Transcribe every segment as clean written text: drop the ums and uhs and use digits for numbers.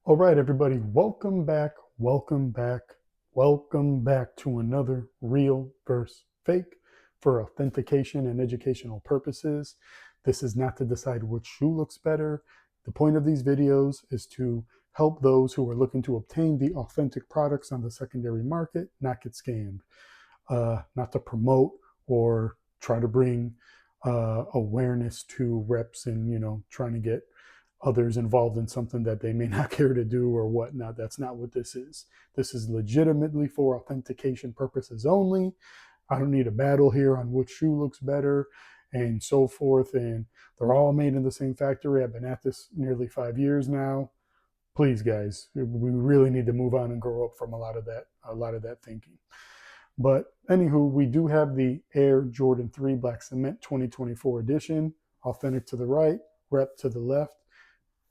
All right, everybody, welcome back to another real versus fake for authentication and educational purposes. This is not to decide which shoe looks better. The point of these videos is to help those who are looking to obtain the authentic products on the secondary market not get scammed, not to promote or try to bring awareness to reps and trying to get others involved in something that they may not care to do or whatnot. That's not what this is. This is legitimately for authentication purposes only. I don't need a battle here on which shoe looks better and so forth. And they're all made in the same factory. I've been at this nearly 5 years now. Please, guys, we really need to move on and grow up from a lot of that thinking. But anywho, we do have the Air Jordan 3 Black Cement 2024 edition, authentic to the right, rep to the left.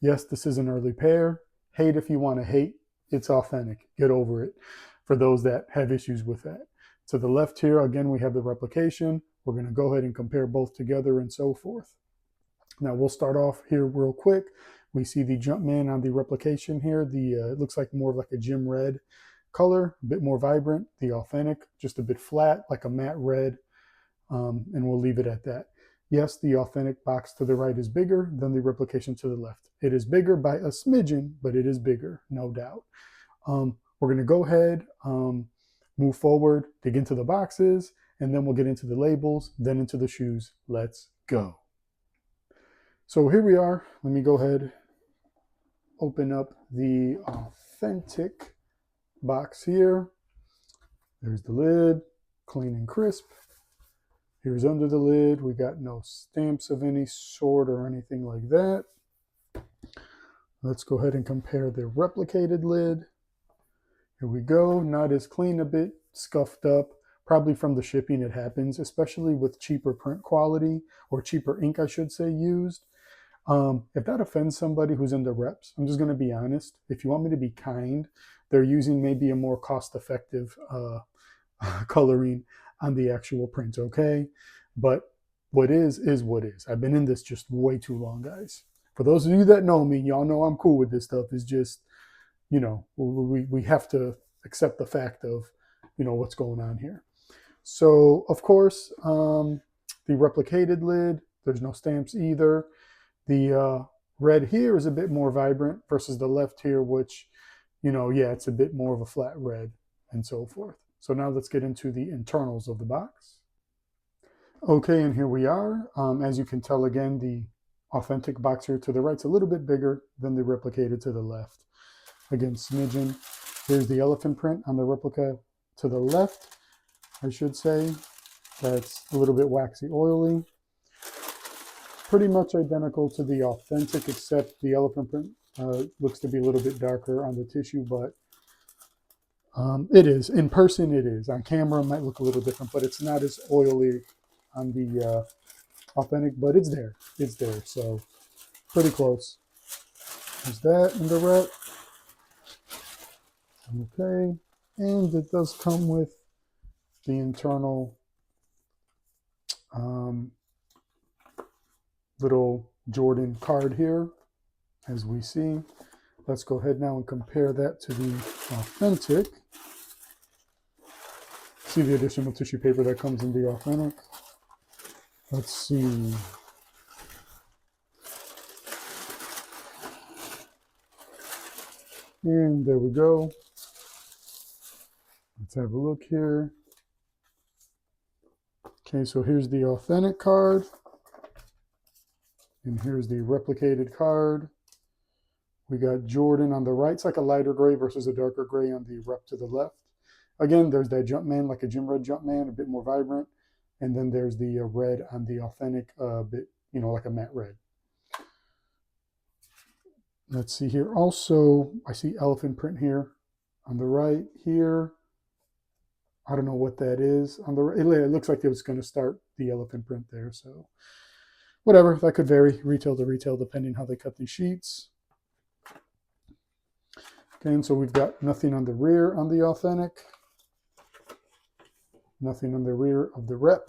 Yes, this is an early pair. Hate if you want to hate. It's authentic. Get over it for those that have issues with that. To the left here, again, we have the replication. We're going to go ahead and compare both together and so forth. Now, we'll start off here real quick. We see the Jumpman on the replication here. It looks like more of like a gym red color, a bit more vibrant. The authentic, just a bit flat, like a matte red. And we'll leave it at that. Yes, the authentic box to the right is bigger than the replication to the left. It is bigger by a smidgen, but it is bigger, no doubt. We're going to go ahead, move forward, dig into the boxes, and then we'll get into the labels, then into the shoes. Let's go. So here we are. Let me go ahead, open up the authentic box here. There's the lid, clean and crisp. Here's under the lid. We got no stamps of any sort or anything like that. Let's go ahead and compare the replicated lid. Here we go. Not as clean, a bit scuffed up. Probably from the shipping it happens, especially with cheaper print quality or cheaper ink, I should say, used. If that offends somebody who's into reps, I'm just going to be honest. If you want me to be kind, they're using maybe a more cost-effective coloring on the actual print, okay? But what is what is. I've been in this just way too long, guys. For those of you that know me, y'all know I'm cool with this stuff. It's just, we have to accept the fact of, what's going on here. So, of course, the replicated lid, there's no stamps either. The red here is a bit more vibrant versus the left here, which, it's a bit more of a flat red and so forth. So now let's get into the internals of the box. Okay, and here we are. As you can tell, again, the authentic box here to the right's a little bit bigger than the replicated to the left. Again, smidgen. Here's the elephant print on the replica to the left, I should say. That's a little bit waxy oily. Pretty much identical to the authentic, except the elephant print looks to be a little bit darker on the tissue, but it is. In person, it is. On camera, it might look a little different, but it's not as oily on the authentic, but it's there. It's there, so pretty close. There's that in the rep. Okay, and it does come with the internal little Jordan card here, as we see. Let's go ahead now and compare that to the authentic. See the additional tissue paper that comes in the authentic. Let's see. And there we go. Let's have a look here. Okay, so here's the authentic card. And here's the replicated card. We got Jordan on the right. It's like a lighter gray versus a darker gray on the rep to the left. Again, there's that Jumpman, like a gym red Jumpman, a bit more vibrant. And then there's the red on the authentic, bit, like a matte red. Let's see here. Also, I see elephant print here on the right here. I don't know what that is. On the right, it looks like it was going to start the elephant print there. So whatever, that could vary retail to retail depending how they cut these sheets. Okay, and so we've got nothing on the rear on the authentic. Nothing on the rear of the rep.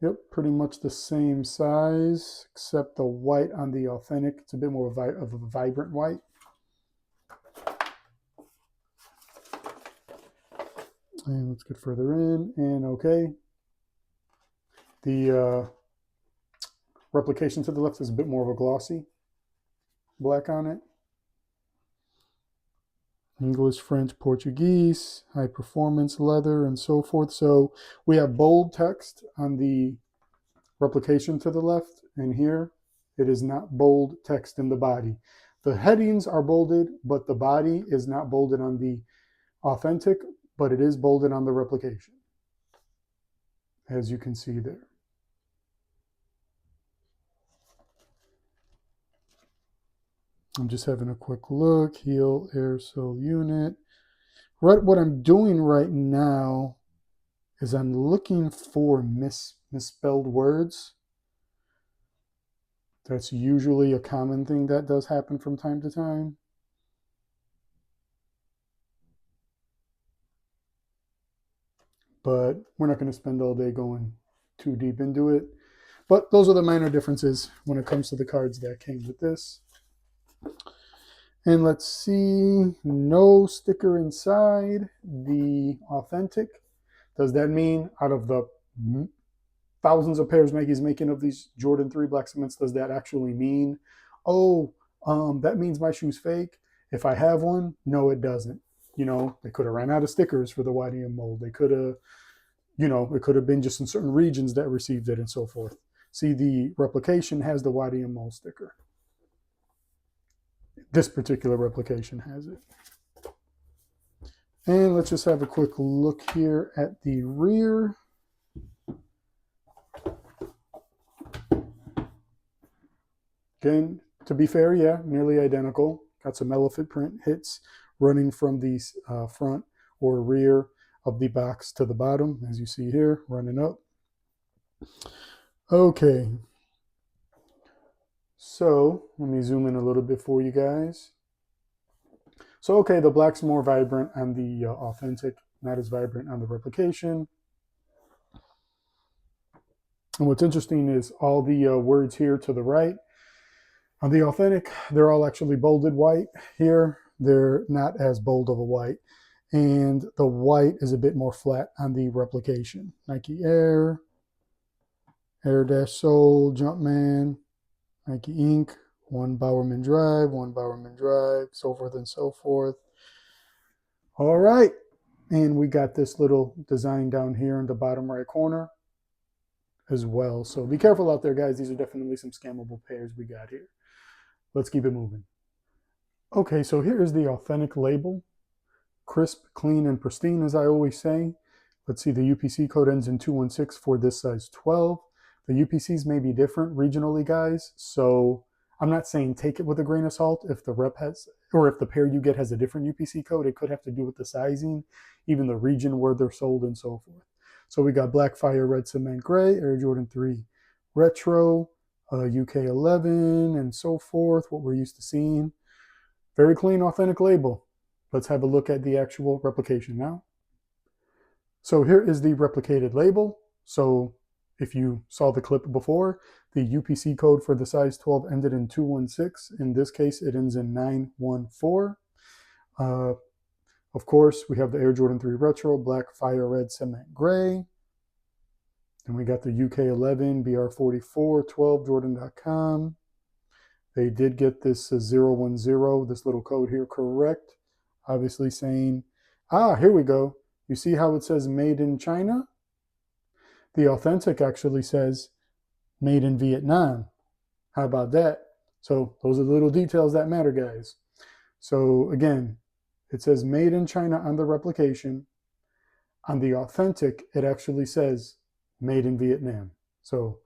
Yep, pretty much the same size, except the white on the authentic. It's a bit more of a vibrant white. And let's get further in, and okay. The replication to the left is a bit more of a glossy black on it. English, French, Portuguese, high performance leather, and so forth. So we have bold text on the replication to the left, and here it is not bold text in the body. The headings are bolded, but the body is not bolded on the authentic, but it is bolded on the replication, as you can see there. I'm just having a quick look. Heel air sole unit. Right, what I'm doing right now is I'm looking for misspelled words. That's usually a common thing that does happen from time to time. But we're not going to spend all day going too deep into it. But those are the minor differences when it comes to the cards that came with this. And let's see, no sticker inside the authentic. Does that mean out of the thousands of pairs Nike's making of these Jordan 3 black cements, does that actually mean, oh, that means my shoe's fake? If I have one, no, it doesn't. You know, they could have ran out of stickers for the YDM mold. They could have, you know, it could have been just in certain regions that received it and so forth. See, the replication has the YDM mold sticker. This particular replication has it. And let's just have a quick look here at the rear. Again, to be fair, yeah, nearly identical. Got some elephant print hits running from the front or rear of the box to the bottom, as you see here, running up. Okay. So let me zoom in a little bit for you guys. So, okay, the black's more vibrant on the authentic, not as vibrant on the replication. And what's interesting is all the words here to the right, on the authentic, they're all actually bolded white. Here, they're not as bold of a white. And the white is a bit more flat on the replication. Nike Air, Air Dash Soul, Jumpman, Nike Inc., one Bowerman Drive, so forth and so forth. All right. And we got this little design down here in the bottom right corner as well. So be careful out there, guys. These are definitely some scammable pairs we got here. Let's keep it moving. Okay, so here is the authentic label. Crisp, clean, and pristine, as I always say. Let's see, the UPC code ends in 216 for this size 12. The UPCs may be different regionally, guys, so I'm not saying take it with a grain of salt. If the rep has, or if the pair you get has a different UPC code, it could have to do with the sizing, even the region where they're sold and so forth. So we got Black Fire Red Cement Gray, Air Jordan 3 Retro, UK 11, and so forth, what we're used to seeing. Very clean, authentic label. Let's have a look at the actual replication now. So here is the replicated label. So if you saw the clip before, the UPC code for the size 12 ended in 216. In this case, it ends in 914. Of course, we have the Air Jordan 3 Retro, Black Fire Red Cement Gray. And we got the UK 11, BR44, 12, Jordan.com. They did get this 010, this little code here, correct. Obviously saying, here we go. You see how it says made in China? The authentic actually says made in Vietnam. How about that? So those are the little details that matter, guys. So again, it says made in China on the replication. On the authentic, it actually says made in Vietnam. So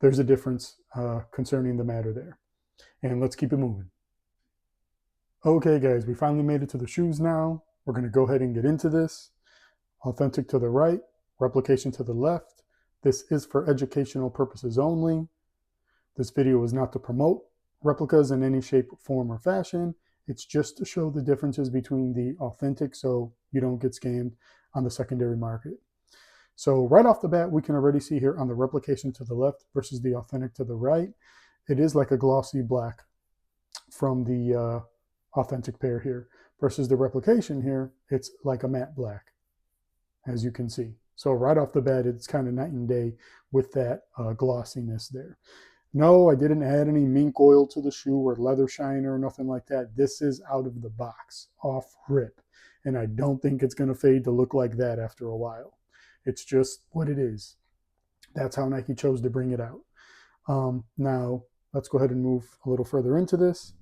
there's a difference concerning the matter there. And let's keep it moving. Okay, guys, we finally made it to the shoes now. We're going to go ahead and get into this. Authentic to the right, replication to the left. This is for educational purposes only. This video is not to promote replicas in any shape, form, or fashion. It's just to show the differences between the authentic so you don't get scammed on the secondary market. So right off the bat, we can already see here on the replication to the left versus the authentic to the right, it is like a glossy black from the authentic pair here versus the replication here, it's like a matte black, as you can see. So right off the bat, it's kind of night and day with that glossiness there. No, I didn't add any mink oil to the shoe or leather shiner or nothing like that. This is out of the box, off rip. And I don't think it's going to fade to look like that after a while. It's just what it is. That's how Nike chose to bring it out. Now, let's go ahead and move a little further into this.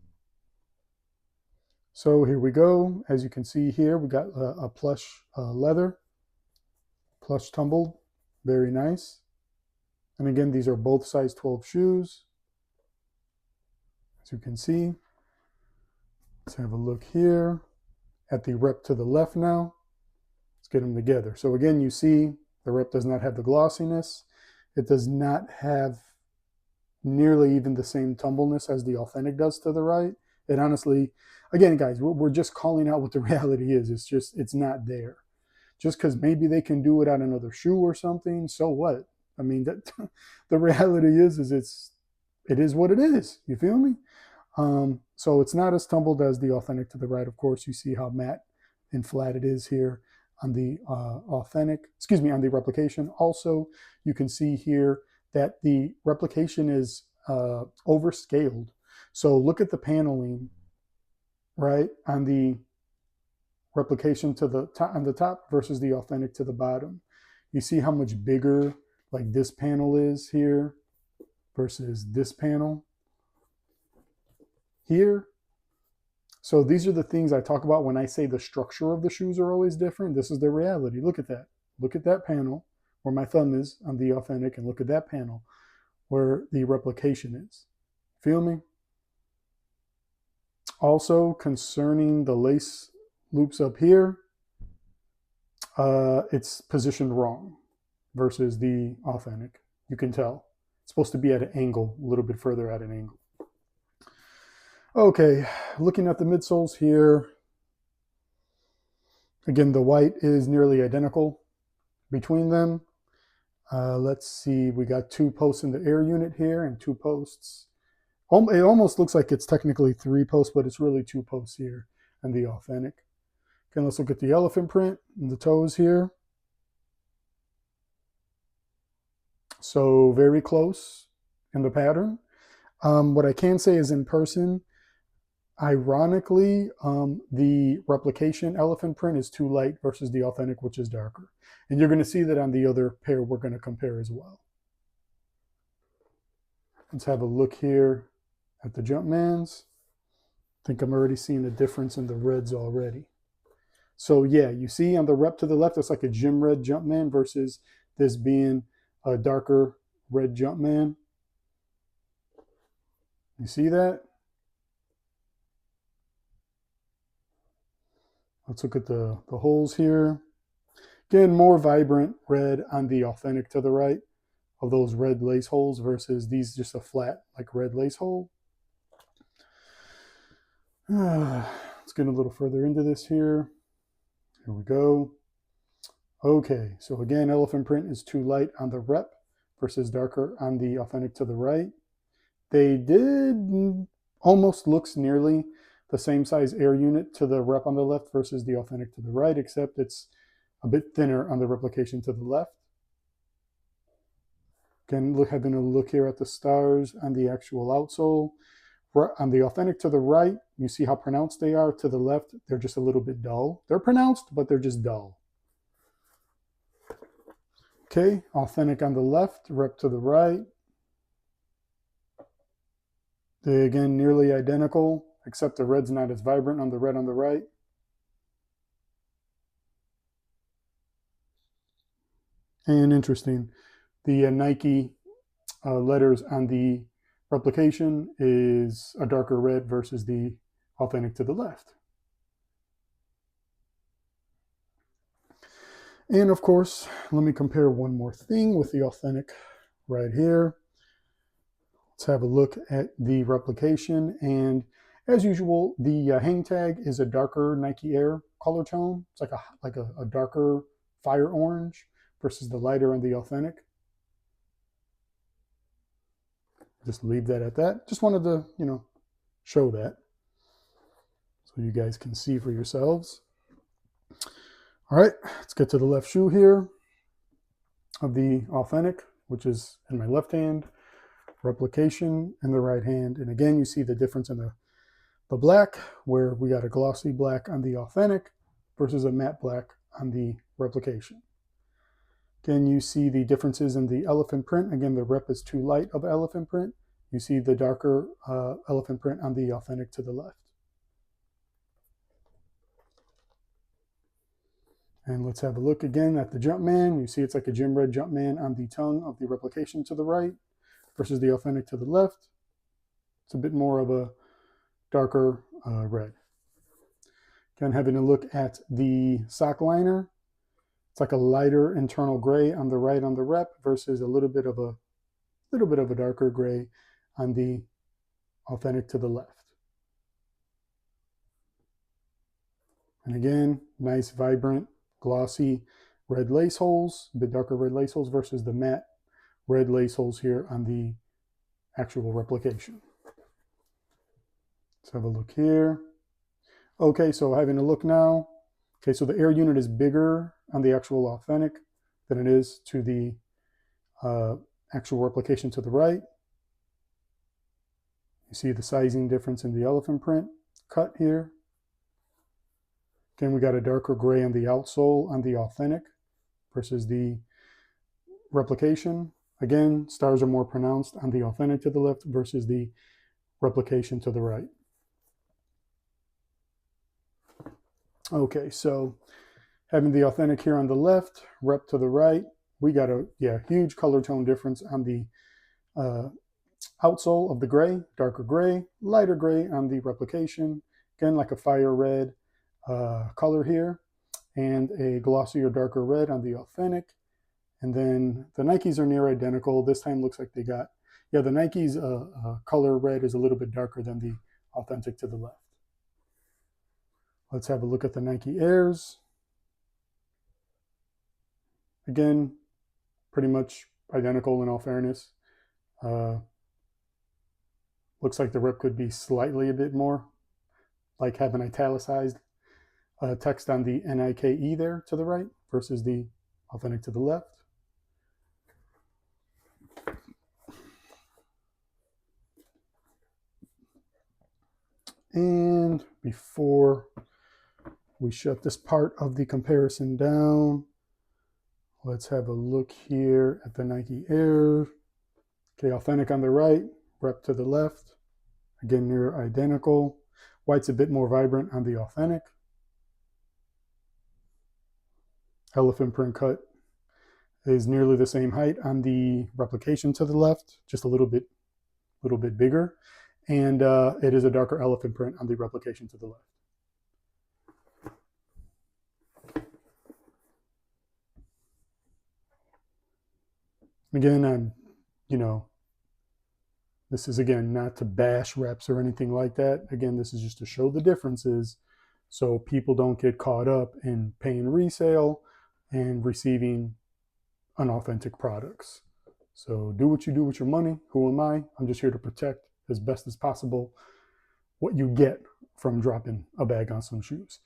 So here we go. As you can see here, we got a plush leather, plush tumbled, very nice. And again, these are both size 12 shoes. As you can see, let's have a look here at the rep to the left now. Let's get them together. So again, you see the rep does not have the glossiness. It does not have nearly even the same tumbleness as the authentic does to the right. It honestly, again, guys, we're just calling out what the reality is. It's just, it's not there. Just because maybe they can do it on another shoe or something, so what? I mean, that the reality is it is what it is. You feel me? So it's not as tumbled as the authentic to the right. Of course, you see how matte and flat it is here on the on the replication. Also, you can see here that the replication is overscaled. So look at the paneling, right, on the replication to the top, on the top versus the authentic to the bottom. You see how much bigger like this panel is here versus this panel here. So these are the things I talk about when I say the structure of the shoes are always different. This is the reality. Look at that. Look at that panel where my thumb is on the authentic, and look at that panel where the replication is. Feel me? Also, concerning the lace loops up here, it's positioned wrong versus the authentic. You can tell. It's supposed to be at an angle, a little bit further at an angle. Okay, looking at the midsoles here, again, the white is nearly identical between them. Let's see, we got 2 posts in the air unit here and 2 posts. It almost looks like it's technically 3 posts, but it's really 2 posts here and the authentic. Okay, let's look at the elephant print and the toes here. So very close in the pattern. What I can say is in person, ironically, the replication elephant print is too light versus the authentic, which is darker. And you're going to see that on the other pair we're going to compare as well. Let's have a look here at the Jumpmans. I think I'm already seeing a difference in the reds already. So yeah, you see on the rep to the left, it's like a gym red Jumpman versus this being a darker red Jumpman. You see that? Let's look at the holes here. Again, more vibrant red on the authentic to the right of those red lace holes versus these just a flat like red lace hole. Let's get a little further into this here. Here we go. Okay, so again, elephant print is too light on the rep versus darker on the authentic to the right. They did almost looks nearly the same size air unit to the rep on the left versus the authentic to the right, except it's a bit thinner on the replication to the left. Again, having a look here at the stars on the actual outsole. On the authentic to the right, you see how pronounced they are. To the left, they're just a little bit dull. They're pronounced, but they're just dull. Okay, authentic on the left, rep to the right. They, again, nearly identical, except the red's not as vibrant on the red on the right. And interesting, the Nike letters on the replication is a darker red versus the authentic to the left. And of course, let me compare one more thing with the authentic right here. Let's have a look at the replication. And as usual, the hang tag is a darker Nike Air color tone. It's like a darker fire orange, versus the lighter on the authentic. Just leave that at that. Just wanted to, show that so you guys can see for yourselves. All right, let's get to the left shoe here of the authentic, which is in my left hand, replication in the right hand. And again, you see the difference in the black, where we got a glossy black on the authentic versus a matte black on the replication. Again, you see the differences in the elephant print. Again, the rep is too light of elephant print. You see the darker elephant print on the authentic to the left. And let's have a look again at the Jumpman. You see it's like a gym red Jumpman on the tongue of the replication to the right versus the authentic to the left. It's a bit more of a darker red. Again, having a look at the sock liner. It's like a lighter internal gray on the right on the rep versus a little bit of a darker gray on the authentic to the left. And again, nice, vibrant, glossy red lace holes, a bit darker red lace holes versus the matte red lace holes here on the actual replication. Let's have a look here. Okay, so having a look now. Okay, so the air unit is bigger on the actual authentic than it is to the actual replication to the right. You see the sizing difference in the elephant print cut here. Again, we got a darker gray on the outsole on the authentic versus the replication. Again, stars are more pronounced on the authentic to the left versus the replication to the right. Okay, so having the authentic here on the left, rep to the right, we got a huge color tone difference on the outsole of the gray, darker gray, lighter gray on the replication. Again, like a fire red color here, and a glossier, darker red on the authentic. And then the Nikes are near identical. This time looks like they got, the Nikes color red is a little bit darker than the authentic to the left. Let's have a look at the Nike Airs. Again, pretty much identical in all fairness. Looks like the rep could be slightly a bit more, like have an italicized text on the Nike there to the right versus the authentic to the left. And before we shut this part of the comparison down, let's have a look here at the Nike Air. Okay, authentic on the right, rep to the left. Again, near identical. White's a bit more vibrant on the authentic. Elephant print cut is nearly the same height on the replication to the left, just a little bit bigger. And it is a darker elephant print on the replication to the left. Again, this is, again, not to bash reps or anything like that. Again, this is just to show the differences so people don't get caught up in paying resale and receiving unauthentic products. So do what you do with your money. Who am I? I'm just here to protect as best as possible what you get from dropping a bag on some shoes.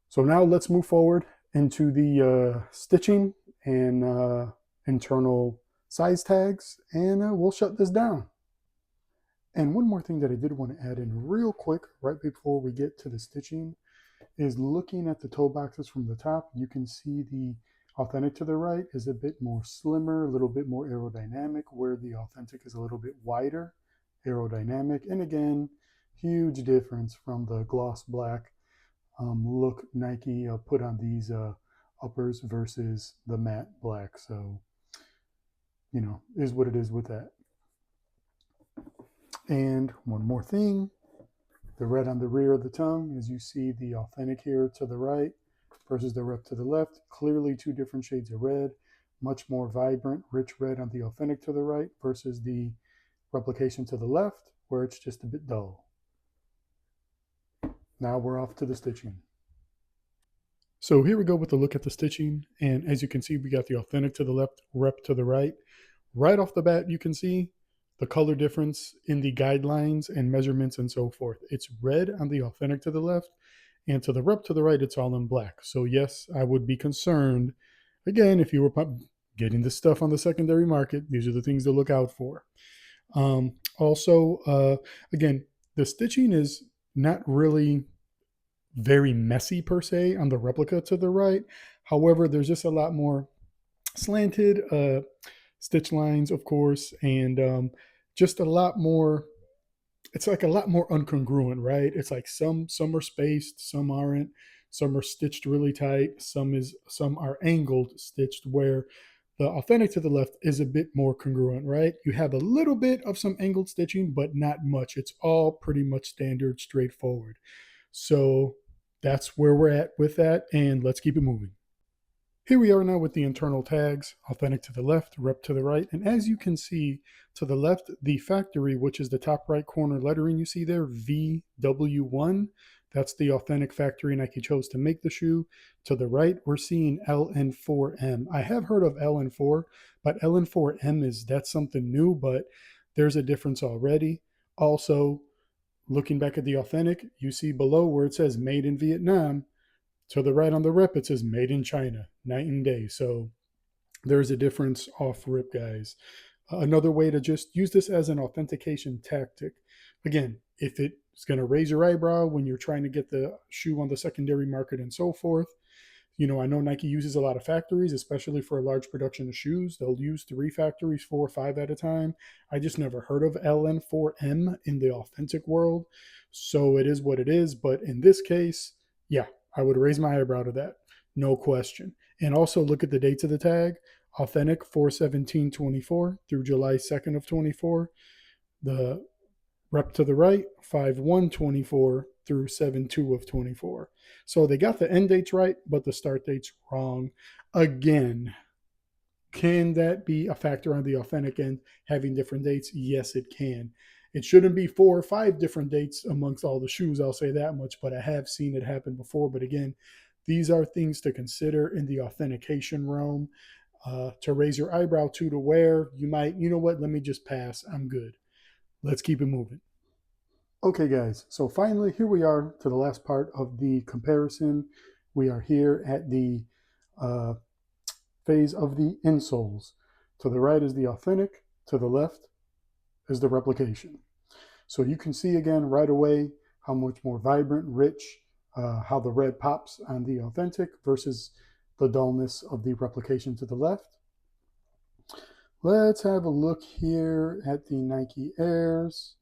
So now let's move forward into the stitching and internal size tags, and we'll shut this down. And one more thing that I did want to add in real quick right before we get to the stitching is looking at the toe boxes from the top. You can see the authentic to the right is a bit more slimmer, a little bit more aerodynamic, where the authentic is a little bit wider, aerodynamic. And again, huge difference from the gloss black look Nike put on these uppers versus the matte black. So, is what it is with that. And one more thing, the red on the rear of the tongue, as you see the authentic here to the right versus the rep to the left, clearly two different shades of red, much more vibrant, rich red on the authentic to the right versus the replication to the left, where it's just a bit dull. Now we're off to the stitching. So here we go with a look at the stitching. And as you can see, we got the authentic to the left, rep to the right. Right off the bat, you can see the color difference in the guidelines and measurements and so forth. It's red on the authentic to the left, and to the rep to the right, it's all in black. So yes, I would be concerned, again, if you were getting this stuff on the secondary market, these are the things to look out for. Again, the stitching is not really very messy per se on the replica to the right. However, there's just a lot more slanted stitch lines, of course, and just a lot more. It's like a lot more incongruent, right? It's like some are spaced, some aren't. Some are stitched really tight. Some are angled stitched, where the authentic to the left is a bit more congruent, right? You have a little bit of some angled stitching, but not much. It's all pretty much standard, straightforward. So that's where we're at with that, and let's keep it moving. Here we are now with the internal tags, authentic to the left, rep to the right. And as you can see to the left, the factory, which is the top right corner lettering you see there, VW1, that's the authentic factory Nike chose to make the shoe. To the right, we're seeing LN4M. I have heard of LN4, but LN4M that's something new, but there's a difference already. Also, looking back at the authentic, you see below where it says made in Vietnam. To the right on the rep, it says made in China, night and day. So there's a difference off rip, guys. Another way to just use this as an authentication tactic. Again, if it's going to raise your eyebrow when you're trying to get the shoe on the secondary market and so forth, I know Nike uses a lot of factories, especially for a large production of shoes. They'll use 3 factories, 4 or 5 at a time. I just never heard of LN4M in the authentic world. So it is what it is. But in this case, yeah, I would raise my eyebrow to that. No question. And also look at the dates of the tag. Authentic 4/17/24 through July 2nd of 24. The rep to the right 5/1/24 through 7/2 of 24. So they got the end dates right, but the start dates wrong. Again, can that be a factor on the authentic end, having different dates? Yes, it can. It shouldn't be 4 or 5 different dates amongst all the shoes, I'll say that much, but I have seen it happen before. But again, these are things to consider in the authentication realm, to raise your eyebrow to where you might, you know what, let me just pass, I'm good. Let's keep it moving. Okay, guys, so finally, here we are to the last part of the comparison. We are here at the phase of the insoles. To the right is the authentic, to the left is the replication. So you can see again right away how much more vibrant, rich, how the red pops on the authentic versus the dullness of the replication to the left. Let's have a look here at the Nike Airs.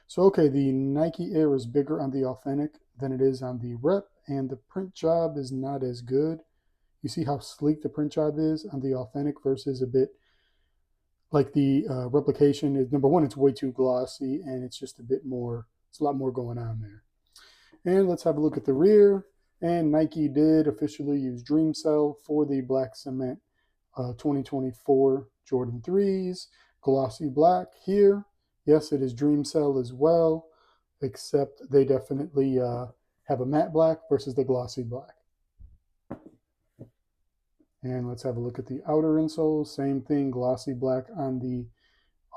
So, okay, the Nike Air is bigger on the authentic than it is on the rep, and the print job is not as good. You see how sleek the print job is on the authentic versus a bit like the replication. Is number one, it's way too glossy, and it's just a bit more, it's a lot more going on there. And let's have a look at the rear. And Nike did officially use Dream Cell for the black cement 2024 Jordan 3s, glossy black here. Yes, it is Dream Cell as well, except they definitely have a matte black versus the glossy black. And let's have a look at the outer insole. Same thing, glossy black on the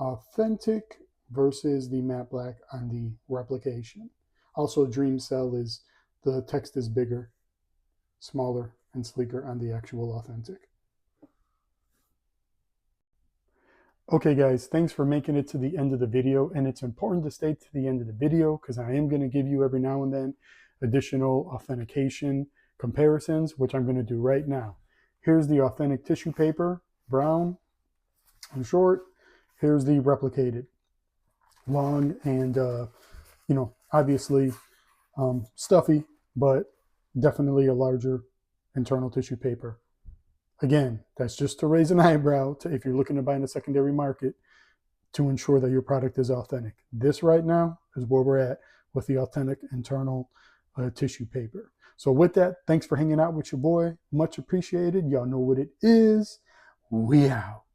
authentic versus the matte black on the replication. Also, Dream Cell is, the text is bigger, smaller, and sleeker on the actual authentic. Okay, guys, thanks for making it to the end of the video. And it's important to stay to the end of the video because I am going to give you every now and then additional authentication comparisons, which I'm going to do right now. Here's the authentic tissue paper, brown and short. Here's the replicated, long and, obviously stuffy, but definitely a larger internal tissue paper. Again, that's just to raise an eyebrow if you're looking to buy in the secondary market to ensure that your product is authentic. This right now is where we're at with the authentic internal tissue paper. So with that, thanks for hanging out with your boy. Much appreciated. Y'all know what it is. We out.